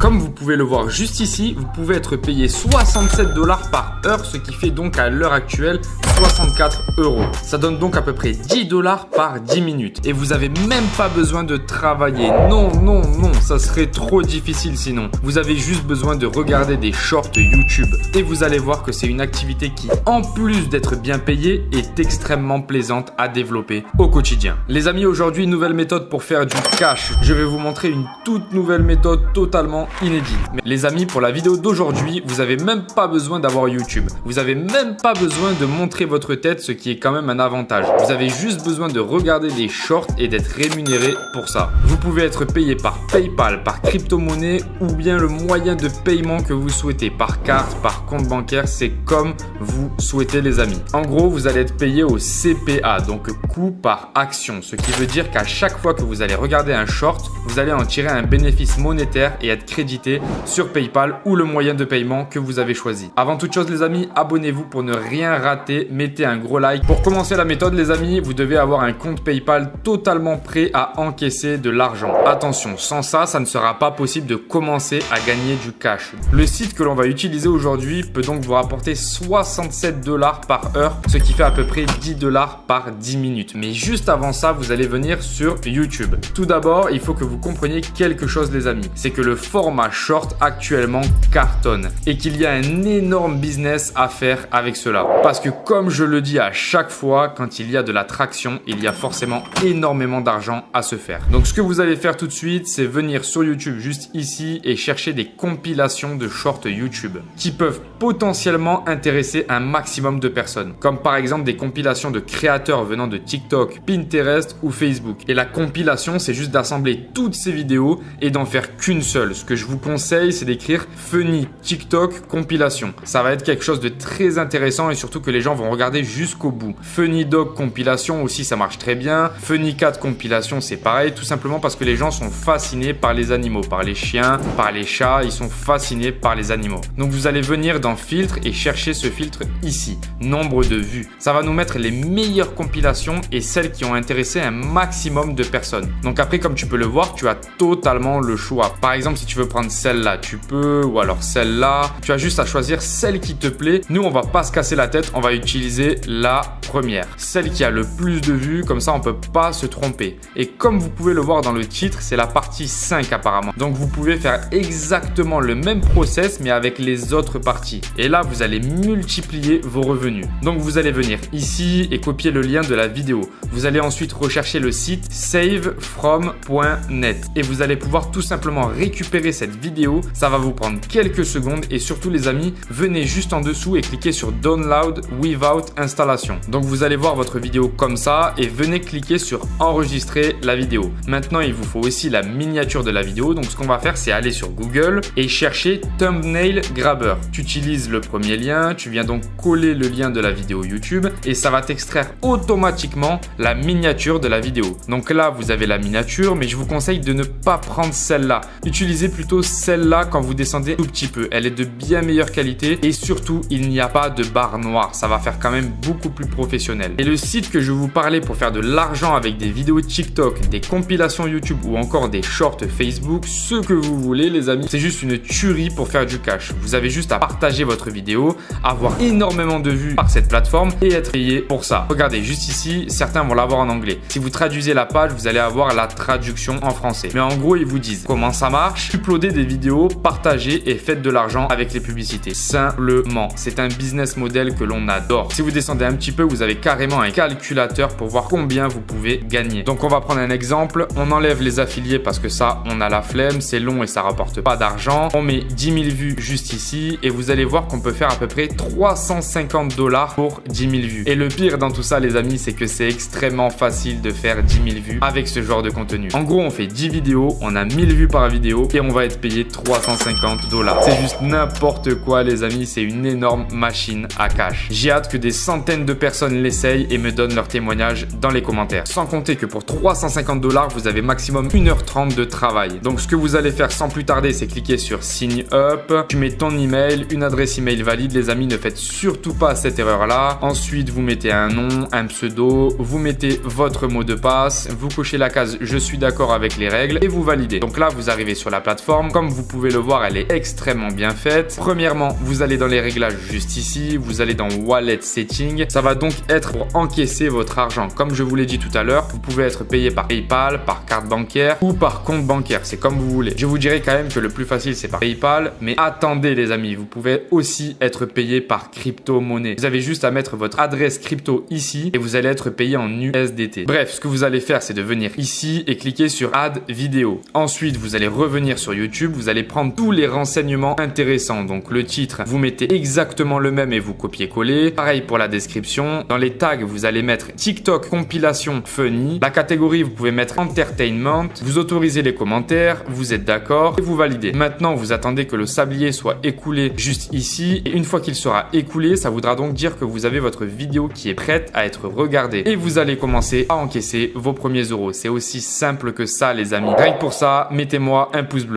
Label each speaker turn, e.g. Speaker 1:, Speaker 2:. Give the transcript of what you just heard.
Speaker 1: Comme vous pouvez le voir juste ici, vous pouvez être payé 67 $ par heure, ce qui fait donc à l'heure actuelle 64 €. Ça donne donc à peu près 10 $ par 10 minutes. Et vous n'avez même pas besoin de travailler. Non, non, non, ça serait trop difficile sinon. Vous avez juste besoin de regarder des shorts YouTube. Et vous allez voir que c'est une activité qui, en plus d'être bien payée, est extrêmement plaisante à développer au quotidien. Les amis, aujourd'hui, nouvelle méthode pour faire du cash. Je vais vous montrer une toute nouvelle méthode totalement inédite. Mais les amis, pour la vidéo d'aujourd'hui, vous n'avez même pas besoin d'avoir YouTube. Vous n'avez même pas besoin de montrer votre tête, ce qui est quand même un avantage. Vous avez juste besoin de regarder des shorts et d'être rémunéré pour ça. Vous pouvez être payé par PayPal, par crypto-monnaie ou bien le moyen de paiement que vous souhaitez, par carte, par compte bancaire, c'est comme vous souhaitez les amis. En gros, vous allez être payé au CPA, donc coût par action, ce qui veut dire qu'à chaque fois que vous allez regarder un short, vous allez en tirer un bénéfice monétaire et être crédité sur PayPal ou le moyen de paiement que vous avez choisi. Avant toute chose les amis, abonnez-vous pour ne rien rater, mettez un gros like. Pour commencer la méthode les amis, vous devez avoir un compte PayPal totalement prêt à encaisser de l'argent. Attention, sans ça, ça ne sera pas possible de commencer à gagner du cash. Le site que l'on va utiliser aujourd'hui peut donc vous rapporter 67 $ par heure, ce qui fait à peu près 10 $ par 10 minutes. Mais juste avant ça, vous allez venir sur YouTube. Tout d'abord, il faut que vous compreniez quelque chose les amis, c'est que le format short actuellement cartonne et qu'il y a un énorme business à faire avec cela. Parce que comme je le dis à chaque fois, quand il y a de la traction, il y a forcément énormément d'argent à se faire. Donc ce que vous allez faire tout de suite, c'est venir sur YouTube juste ici et chercher des compilations de shorts YouTube qui peuvent potentiellement intéresser un maximum de personnes. Comme par exemple des compilations de créateurs venant de TikTok, Pinterest ou Facebook. Et la compilation, c'est juste d'assembler toutes ces vidéos et d'en faire qu'une seule. Ce que je vous conseille, c'est d'écrire Funny TikTok compilation. Ça va être quelque chose de très intéressant et surtout que les gens vont regarder jusqu'au bout. Funny Dog compilation aussi, ça marche très bien. Funny Cat compilation, c'est pareil, tout simplement parce que les gens sont fascinés par les animaux, par les chiens, par les chats, ils sont fascinés par les animaux. Donc vous allez venir dans filtre et chercher ce filtre ici, nombre de vues. Ça va nous mettre les meilleures compilations et celles qui ont intéressé un maximum de personnes. Donc après, comme tu peux le voir, tu as totalement le choix. Par exemple, si tu veux prendre celle-là, tu peux, ou alors celle-là. Tu as juste à choisir celle qui te plaît. Nous, on va pas se casser la tête, on va utiliser la première. Celle qui a le plus de vues, comme ça on peut pas se tromper. Et comme vous pouvez le voir dans le titre, c'est la partie 5 apparemment. Donc vous pouvez faire exactement le même process mais avec les autres parties. Et là, vous allez multiplier vos revenus. Donc vous allez venir ici et copier le lien de la vidéo. Vous allez ensuite rechercher le site savefrom.net et vous allez pouvoir tout simplement récupérer cette vidéo. Ça va vous prendre quelques secondes et surtout les amis, venez juste en dessous et cliquez sur Download Without Installation. Donc vous allez voir votre vidéo comme ça et venez cliquer sur enregistrer la vidéo. Maintenant, il vous faut aussi la miniature de la vidéo. Donc ce qu'on va faire, c'est aller sur Google et chercher Thumbnail Grabber. Tu utilises le premier lien, tu viens donc coller le lien de la vidéo YouTube et ça va t'extraire automatiquement la miniature de la vidéo. Donc là, vous avez la miniature, mais je vous conseille de ne pas prendre celle-là. Utilisez plutôt celle-là quand vous descendez tout petit peu. Elle est de bien meilleure qualité et surtout, il n'y a pas de barre noire. Ça va faire quand même beaucoup plus professionnel. Et le site que je vous parlais pour faire de l'argent avec des vidéos TikTok, des compilations YouTube ou encore des shorts Facebook, ce que vous voulez les amis, c'est juste une tuerie pour faire du cash. Vous avez juste à partager votre vidéo, avoir énormément de vues par cette plateforme et être payé pour ça. Regardez juste ici, certains vont l'avoir en anglais. Si vous traduisez la page, vous allez avoir la traduction en français. Mais en gros, ils vous disent comment ça marche. Uploadez des vidéos, partagez et faites de l'argent avec les publicités. Simplement, c'est un business model que l'on adore. Si vous descendez un petit peu, vous avez carrément un calculateur pour voir combien vous pouvez gagner. Donc on va prendre un exemple. On enlève les affiliés parce que ça, on a la flemme, c'est long et ça rapporte pas d'argent. On met 10 000 vues juste ici et vous allez voir qu'on peut faire à peu près 350 $ pour 10 000 vues. Et le pire dans tout ça les amis, c'est que c'est extrêmement facile de faire 10 000 vues avec ce genre de contenu. En gros, on fait 10 vidéos, on a 1000 vues par vidéo et on va être payé 350 $. C'est juste n'importe quoi les amis, c'est une énorme machine à cash. J'ai hâte que des centaines de personnes l'essayent et me donnent leur témoignage dans les commentaires. Sans compter que pour 350 $, vous avez maximum 1h30 de travail. Donc ce que vous allez faire sans plus tarder, c'est cliquer sur Sign Up. Tu mets ton email, une adresse email valide. Les amis, ne faites surtout pas cette erreur-là. Ensuite, vous mettez un nom, un pseudo, vous mettez votre mot de passe, vous cochez la case « Je suis d'accord avec les règles » et vous validez. Donc là, vous arrivez sur la plateforme. plateforme. Comme vous pouvez le voir, elle est extrêmement bien faite. Premièrement, vous allez dans les réglages juste ici, vous allez dans Wallet Setting. Ça va donc être pour encaisser votre argent. Comme je vous l'ai dit tout à l'heure, vous pouvez être payé par PayPal, par carte bancaire ou par compte bancaire. C'est comme vous voulez. Je vous dirais quand même que le plus facile, c'est par PayPal. Mais attendez les amis, vous pouvez aussi être payé par crypto-monnaie. Vous avez juste à mettre votre adresse crypto ici et vous allez être payé en USDT. Bref, ce que vous allez faire, c'est de venir ici et cliquer sur Add vidéo. Ensuite, vous allez revenir sur YouTube. Vous allez prendre tous les renseignements intéressants. Donc le titre, vous mettez exactement le même et vous copiez-coller. Pareil pour la description. Dans les tags, vous allez mettre TikTok compilation funny. La catégorie, vous pouvez mettre entertainment. Vous autorisez les commentaires. Vous êtes d'accord et vous validez. Maintenant, vous attendez que le sablier soit écoulé juste ici. Et une fois qu'il sera écoulé, ça voudra donc dire que vous avez votre vidéo qui est prête à être regardée. Et vous allez commencer à encaisser vos premiers euros. C'est aussi simple que ça, les amis. Rien que pour ça, mettez-moi un pouce bleu.